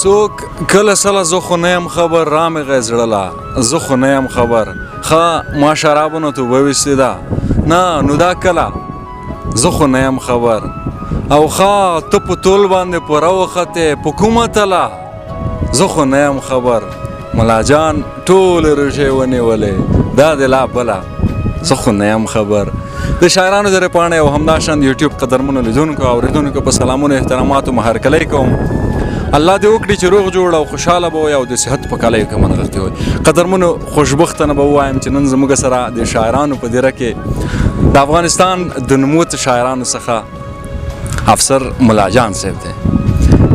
څوک کله سله زه خو نه یم خبر رامې غیزړله زه خو نه یم خبر ښه ما شرابونو توبه ویستې ده نه نو دا کله زه خو نه یم خبر او ښه ته په تول باندې پوره وختې په کومه تله زه خو نه یم خبر ملا جان ټولې روژې ونیولې دا دې لا بله زه خو نه یم خبر د شاعرانو زره پاڼې او همداشان د یوټیوب قدرمنو لیدونکو او اورېدونکو په سلامونو احتراماتو مهرکلی کوم الله دې وکړي چې روغ جوړ او خوشحاله به وي او د صحت په کالیو کې منغښتې وي قدرمنو خوشبختانه به ووایم چې نن زموږ سره د شاعرانو په دیره کې د افغانستان د نموت شاعرانو څخه افسر ملا جان صاحب دی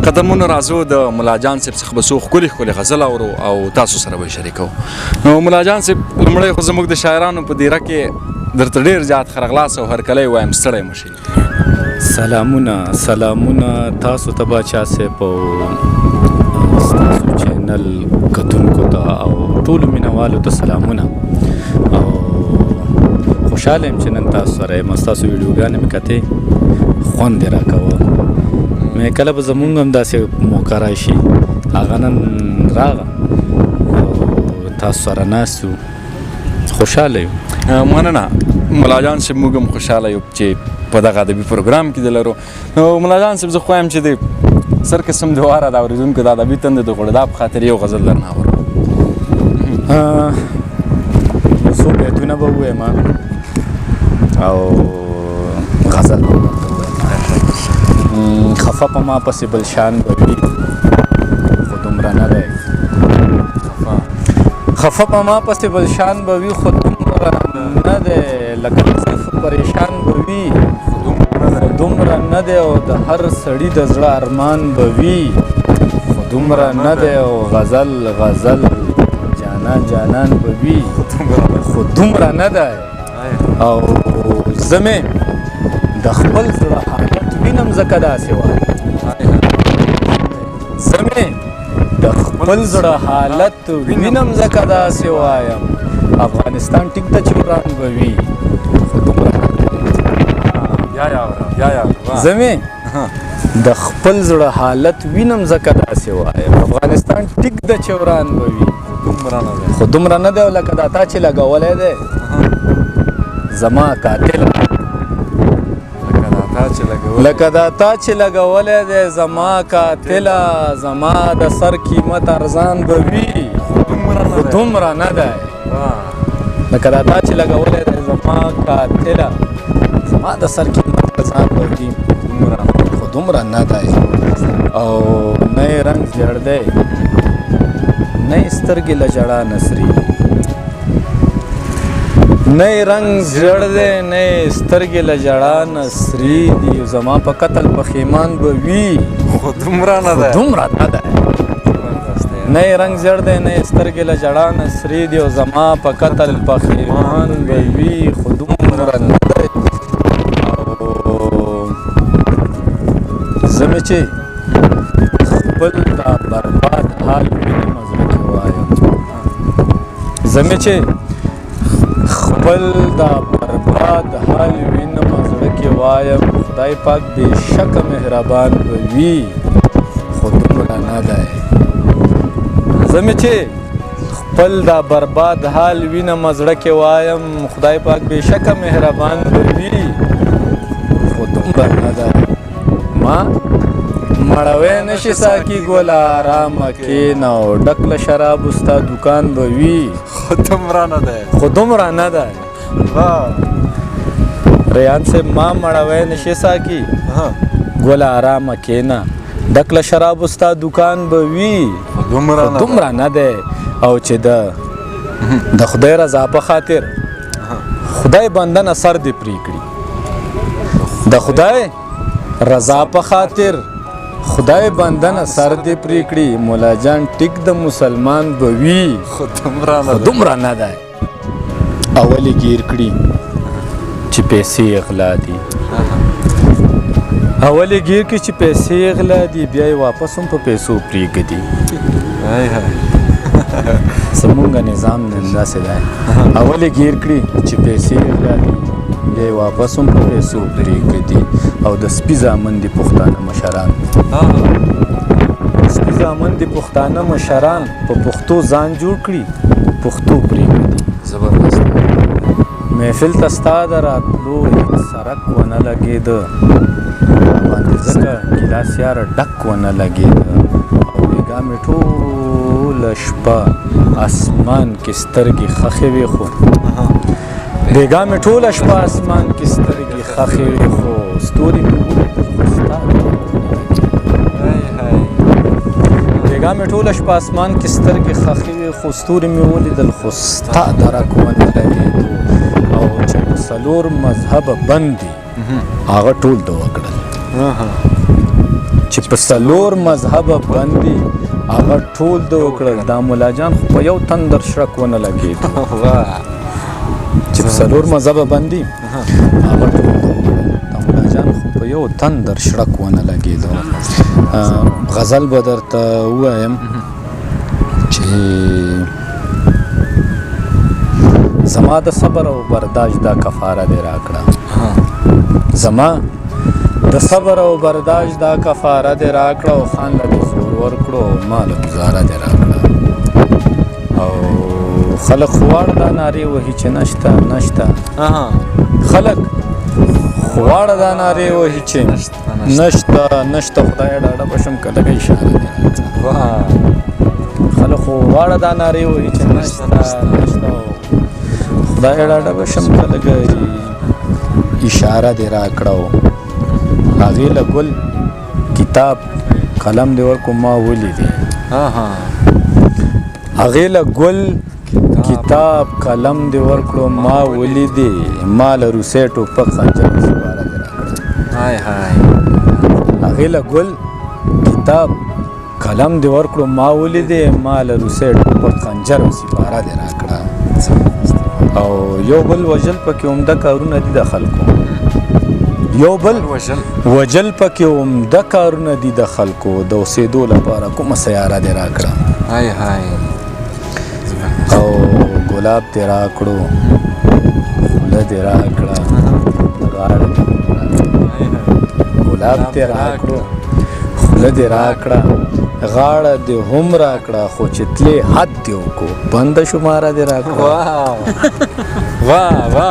قدرمنو راځو د ملا جان صاحب څخه به څو ښکلې ښکلې غزل اورو او تاسو سره به یې شریکو نو ملا جان صاحب لومړی خو زموږ د شاعرانو په دیره کې درته ډېر زیات خرغلاس او هرکلی وایم ستړی مه شئ سلامونه تاسو ته باچا صاحب او ستاسو چینل کتونکو ته او ټولو مینهوالو ته سلامونه او خوشحاله یم چې نن تاسو سره یم ستاسو ویډیوګانې مې کتې خوند یې راکوه مې کله به زمونږ هم داسې موقع راشي هغه نن راغه او تاسو سره ناست یو خوشحاله یو مننه ملا جان صاحب موږ هم خوشحاله یو چې په دغه ادبي پروګرام کې د لرو نو ملا جان صاحب زه خو وایم چې د سر قسم د واره د اورېدونکو د ادبي تندې د غوړېدا په خاطر یو غزل درنه اورو څو بیتونه به ووایم او غزل به ورته ووایم خفه په ما پسې بل شان به وي خو دومره نه دی خفه په ما پسې بل شان به وي خو دومره نه دی لکه صرف پریشان به وي دومره نه دی او د هر سړي د زړه ارمان به وي خو دومره نه دی او غزل جانان به وي خو دومره نه دی او زه مې د خپل زړه حالت وینم ځکه داسې وایم زه مې د خپل زړه حالت وینم ځکه داسې وایم افغانستان ټیک ته چې وران به وي خو دومره زه مې د خپل زړه حالت وینم ځکه داسې وایم افغانستان ټیک ده چې وران به وي خو دومره نه دی او لکه دا تا چې لګولی دی زما قاتله لکه دا تا چې لګولی دی زما قاتله زما د سر قیمت ارزان به وي خو دومره نه دی لکه دا تا چې لګولی دی زما قاتله زما د سر قیمت ارزان به وي خو دومره نه دی او نه یې رنګ زیړ دی نه یې سترګې له ژړا نسري نه یې رنګ زیړ دی نه یې سترګې له ژړا نسري دي زما په قتل پښیمان به وي خو دومره نه دی نه یې رنګ زیړ دی نه یې سترګې له ژړا نسري دي او زما په قتل پښیمان به وي خو دومره نه دی او زه مې چې خپل دا برباد حال وینم زړه کې وایم زه مې چې خپل دا برباد حال وینم زړه کې وایم خدای پاک بېشکه مهربان به وي خو دومره نه دی زه مې چې خپل دا برباد حال وینم زړه کې وایم خدای پاک بېشکه مهربان به وي خو دومره نه دی ما مړوی نشي ساکي ګوله آرامه کښېنه او ډک له شرابو ستا دوکان به وي خو دومره نه دی ریان صاحب ما مړوی نشي ساکي ګوله آرامه کښېنه ډک له شرابو ستا دوکان به وي دومره نه دی او چې د خدای رضا په خاطر خدای بنده نه سر دې پرې کړي د خدای رضا په خاطر خدای بنده نه سر دې پرې کړي مولا جان ټیک د مسلمان به وي خو دومره نه دی اول یې ګیر کړي چې پیسې غلا دي اول یې ګیر کړي چې پیسې غلا دي بیا یې واپس هم په پیسو پرېږدي زمونږ نظام نن داسې دی اول یې ګیر کړي چې پیسې غلا دي بیا یې واپس هم په پیسو پرېږدي او د سپي زامن دي پښتانه مشران سپي زامن دي پښتانه مشران په پښتو ځان جوړ کړي پښتو پرېږدي زبردست محفل ته ستا د راتلو هېڅ سرک ونه لګېده باندې ځکه ګیلاس یاره ډک ونه لګېده او بېګا مې ټوله شپه اسمان کې سترګې خښې وې خو بېګا مې ټوله شپه اسمان کې سترګې خښې وې خو ستوري مې ولیدل خو ستا بېګا مې ټوله شپه اسمان کې سترګې خښې وې خو ستوري مې ولیدل خو ستا درک ونه لګېدو او چې په څلور مذهبه بند دي هغه ټول ده وکړل چې په څلور مذهبه بند دي هغه ټول ده وکړل دا ملا جان خو په یو تندر شرک ونه لګېدو چې په څلور مذهبه بند دي هغه ټول ده وکړل دا ملا جان خو په یو تندر شرک ونه لګېدو غزل به درته ووایم چې زما د صبر او برداشت دا کفاره دې راکړه زما د صبر او برداشت دا کفاره دې راکړه او خان له دې زور ورکړو او ما له ګزاره دې راکړه او خلک خواړه دا نارې وهي چې نشته نشته خلک خواړه دا نارې وهي چې نشته نشته خدای ډاډه بشم که لږه اشاره دې راکړه خلک خواړه دا نارې وهي چې نشته نشته خدای ډاډه بشم که لږه اشاره دې راکړه هغې له ګل کتاب قلم دې ورکړو ما ولیدې هغې له ګل کتاب قلم دې ورکړو ما ولیدې ما له روسۍ ټوپک خنجر سپاره دې راکړه هغې له ګل کتاب قلم دې ورکړو ما ولیدې ما له روسۍ ټوپک خنجر سپاره دې راکړه او یو بل وژل پکې عمده کارونه دي د خلکو یو بل وژل پکې عمده کارونه دي د خلکو د اوسېدو لپاره کومه سیاره دې راکړه او ګلاب دې راکړو خوله دې راکړه غاړه ګلاب دې راکړو خوله دې راکړه غاړه دې هم راکړه خو چې تلې حد دې وکړو بنده شماره دې راکړه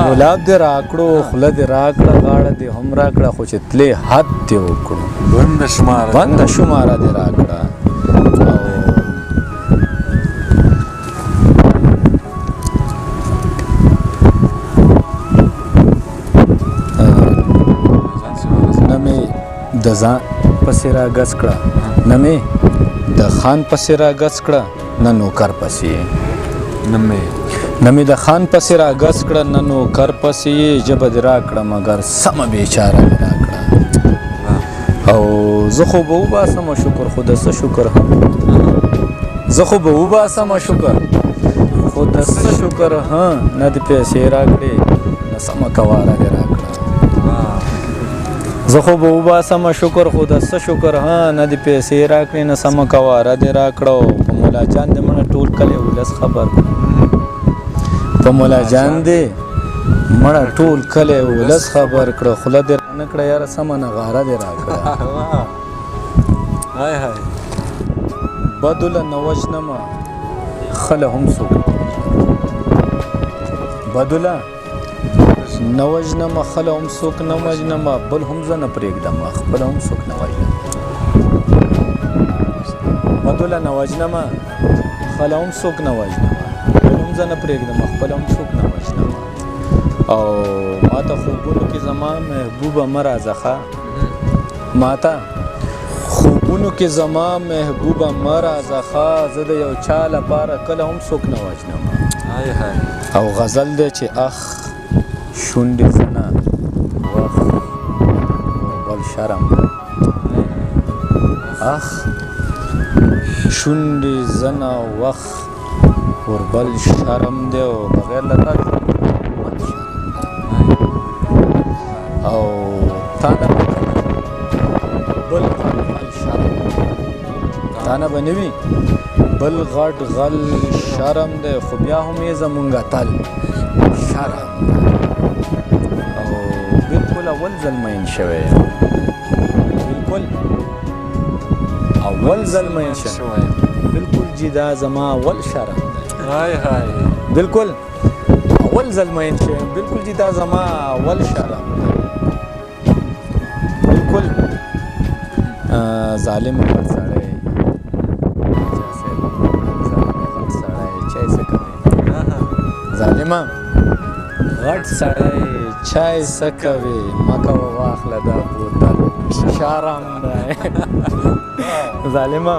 ګلاب دې راکړو خوله دې راکړه غاړه دې هم راکړه خو چې تلې حد دې وکړو بنده شماره دې راکړه نه مې د ځان پسې راګز کړه نه مې د خان پسې راګز کړه نه نوکر پسې نه مې د خان پسې راګز کړه نه نوکر پسې ژبه دې راکړه مګر سمه بېچاره مې راکړه او زه خو به وباسمه شکر خو د څه شکر هم زه خو به وباسمه شکر خو د څه شکر هم نه دې پیسې راکړې نه سمه کواره دې راکړه زه خو به وباسمه شکر خو د څه شکر ها نه دې پیسې راکړې نه سمه کواره دې راکړه په مولا جان دې مړه ټول کلی ولس خبر په مولا جان دې مړه ټول کلی ولس خبر کړه خوله دې رانه کړه یاره سمه نغاره دې راکړه بدله نه وژنمه خله هم څوک بدله نه وژنمه خله هم څوک نه وژنمه بل هم زه نه پرېږدمه خپله هم څوک نه وژنم بدله نه وژنمه خله هم څوک نه وژنمه بل هم زه نه پرېږدمه خپله هم څوک نه وژنمه او ما ته خوبونو کې زما محبوبه مه راځه ښه ما ته خوبونو کې زما محبوبه مه راځه ښه زه د یو چا لپاره کله هم څوک نه وژنمه او غزل دی چې اخ شونډې زنه وخ وربل شرم اخ شونډې زنه وخ وربل شرم دی او بغیر له تا او تا نه بل غل شرم تا نه به نه وي بل غټ غل شرم دی خو بیا هم یې زمونږ تل شرم بالکل اول ځل مین شوی بالکل اول ځل مین شوی بالکل جی دا زما اول شرم دی هاي هاي بالکل اول ځل مین شوی بالکل جی دا زما اول شرم دی بالکل ظالم غټ سړی ظالمه غټ سړی چای څه کوي مکه واخله دا بوتل شرم دی ظالمه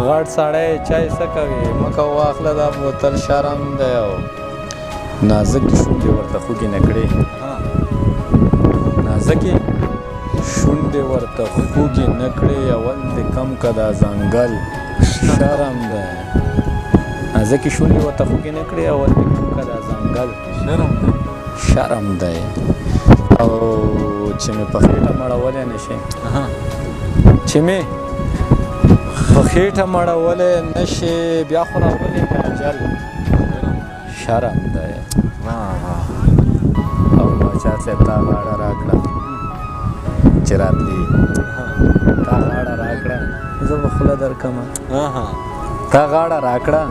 غټ سړی چای څه کوي مکه واخله دا بوتل شرم دی او نازکې شونډې ورته خوږې نه کړې نازکې شونډې ورته خوږې نه کړې اول دې کم که دا ځنګل شرم دی نازکې شونډې ورته خوږې نه کړې اول دې کم که دا ځنګل شرم دی او چې مې په خېټه مړولی نه شي چې مې په خېټه مړولی نه شي بیا خو راولې اجل شرم دی او باچا صاحب تا غاړه راکړه چې راتلې تا غاړه راکړه زه به خوله درکړمه تا غاړه راکړه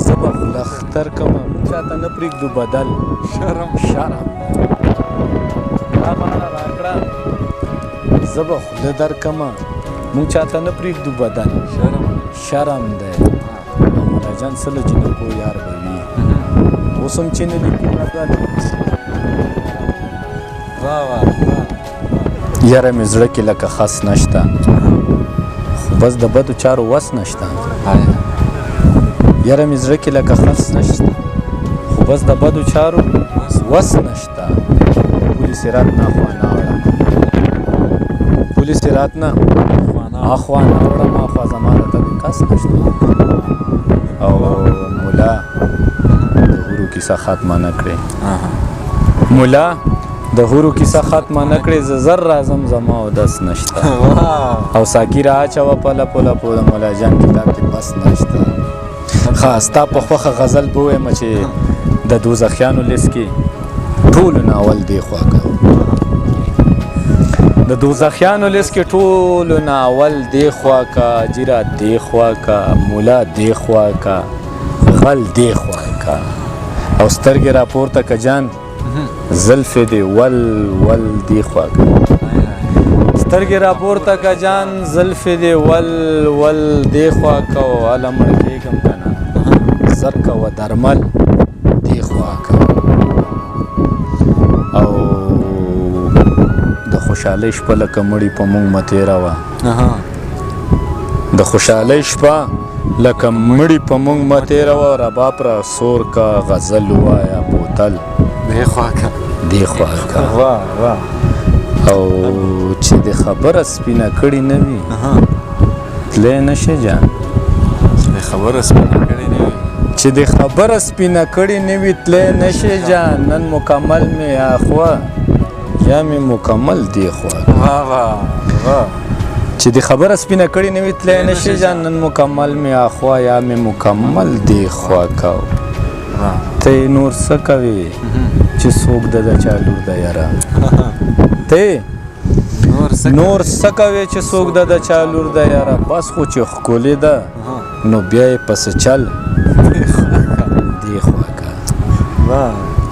زه به خوله ختر کړمه موږ چاته نه پرېږدو بدل شرم تا غاړه راکړه زه به خوله درکړمه موږ چاته نه پرېږدو بدل شرم دی او ملا جان څه له جنکو یار به وي اوس هم چې نه لیکي بدل یاره مې زړه کې لکه خس نشته خو بس د بدو چارو وس نشته یاره مې زړه کې لکه خس نشته خو بس د بدو چارو وس نشته پولیس رات نه خوا نه وړم پولیس رات نه اخوا نه وړم اخوا زما د تبې کس نشته او مولا د هورو کیسه ختمه نه کړې مولا د هورو کیسه ختمه نه کړې زه زر راځم زما اودس نشته او ساقي رااچوه په لپو لپو د مولا جان کتاب کې بس نشته ښه ستا په خوښه غزل به ووایم چې د دوزخیانو لیست کې ټولو ناول دی خوا که د دوزخیانو لیست کې ټولو ناول دی خوا که جیره دی خوا که مولا دی خوا که غل دی خوا که او سترګې راپورته که جان زلفې دې ول ول دی خوا که سترګې راپورته که جان زلفې دې ول ول دی خوا که او هله مړ کېږم که نه زر کوه درمل دی خوا که او د خوشحالۍ شپه لکه مړي په موږ مه تېروه د خوشحالۍ شپه لکه مړي په موږ مه تېروه رباب را سور که غزل ووایه بوتل دی خوا که او چې د خبره سپینه کړې نه وي تلی نه شي جان چې د خبره سپینه کړې نه وي تلی نه شي جان نن مکمل مې اخوا یا مې مکمل دی خوا چې د خبره سپینه کړې نه وي تلی نه شي جان نن مکمل مې اخوا یا مې مکمل دی خوا کو ته نور څه کوې چې څوک د چا لور ده یاره ته نور څه کوې چې څوک د چا لور ده یاره بس خو چې ښکلې ده نو بیا یې پسې چل دی خوا که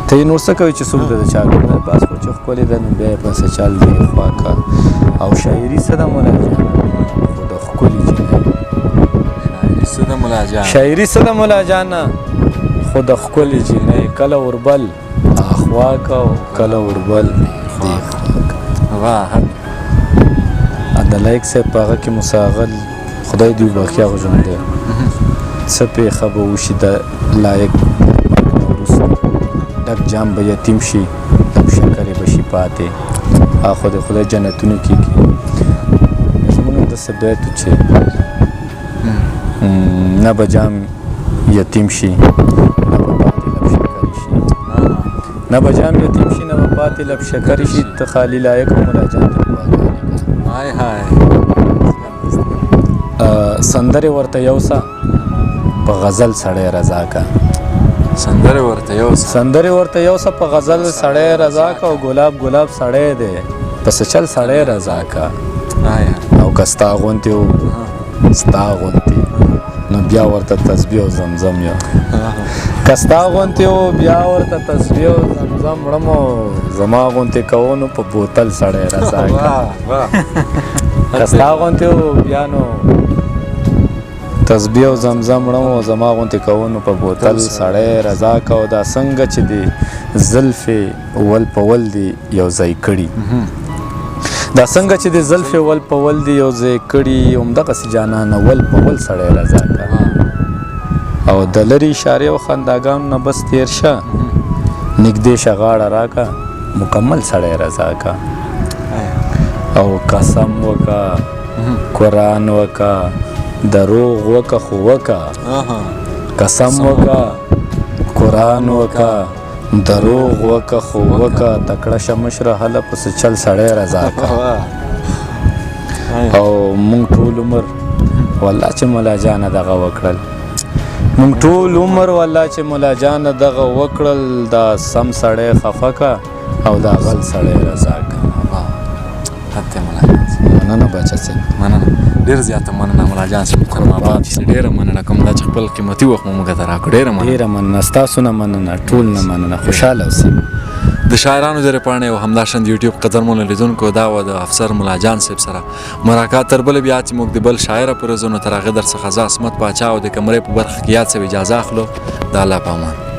ته نور څه کوې چې څوک د چا لور ده بس خو چې ښکلې ده نو بیا یې پسې چل دی خوا که او شاعري څه ده مولا جانه خو د ښکلې جینۍ شاعري څه ده مولا جانه خو د ښکلې جینۍ کله وربل اخوا که او کله وربل دی خوا که د لایق صاحب په هغه کې مساغل خدای دې وبخښي هغه ژوند دی څه پېښه به وشي د لایق مرګ نه وروسته ډک جام به یتیم شي لب شکرې به شي پاتې خو د خدای جنتونو کې زمونږ داسې بیت و چې نه به جام یتیم شي نه به پاتې لب شکرې شي نه به جام یتیم شي نه به پاتې لب شکرې شي ته خالي لایق مولا جان ته سندرې ورته یوسه په غزل سړی رضا که سندرې ورته یوسه په غزل سړی رضا که او ګلاب ګلاب سړی دی پسې چل سړی رضا که او که ستا غوندې و ستا غونتې نو بیا ورته تسبیح او زمزم یو که ستا غونتې و بیا ورته تسبیح او زمزم وړم او زما غونتې کوو نو په بوتل سړی رضا که که ستا غونتې و بیا نو تسبیح او زمزم وړم او زما غونتې کوو نو په بوتل سړی رضا که او دا څنګه چې دی زلفې ول په ول دي یو ځای کړي دا څنګه چې د زلفې ول په ول دي یو ځای کړي همدغسې جانانه ول په ول سړی رضا که او د لرې اشارې او خنداګانو نه بس تېر شه نږدې شه غاړه راکه مکمل سړی رضا که او قسم وکه قرآن وکه دروغ وکه خو وکه قسم وکه قرآن وکه دروغ وکه خو وکه تکړه شه مشره هله پسې چل سړی رضا که او مونږ ټول عمر والله چې ملا جانه دغه وکړل مونږ ټول عمر والله چې ملا جانه دغه وکړل دا سم سړی خفه که او دا غل سړی رضا که مننه بچه صاحب مننه ډېر زیاته مننه ملا جان صاحب محترم آباد ډېره مننه کوم دا چې خپل قیمتي وخت مو موږ ته راکړو ډېره مننه ستاسو نه مننه ټول نه مننه خوشحاله اوسئ د شاعرانو د پاڼې او همداشان د یوټیوب قدرمنو لیدونکو دا و د افسر ملا جان صاحب سره ملاقات تر بلې بیا چې موږ د بل شاعره پورې ځو نو تر هغې در څخه زه عصمت پاچا او د کمرې په برخه کې یاد صاحب اجازه اخلو د الله په امان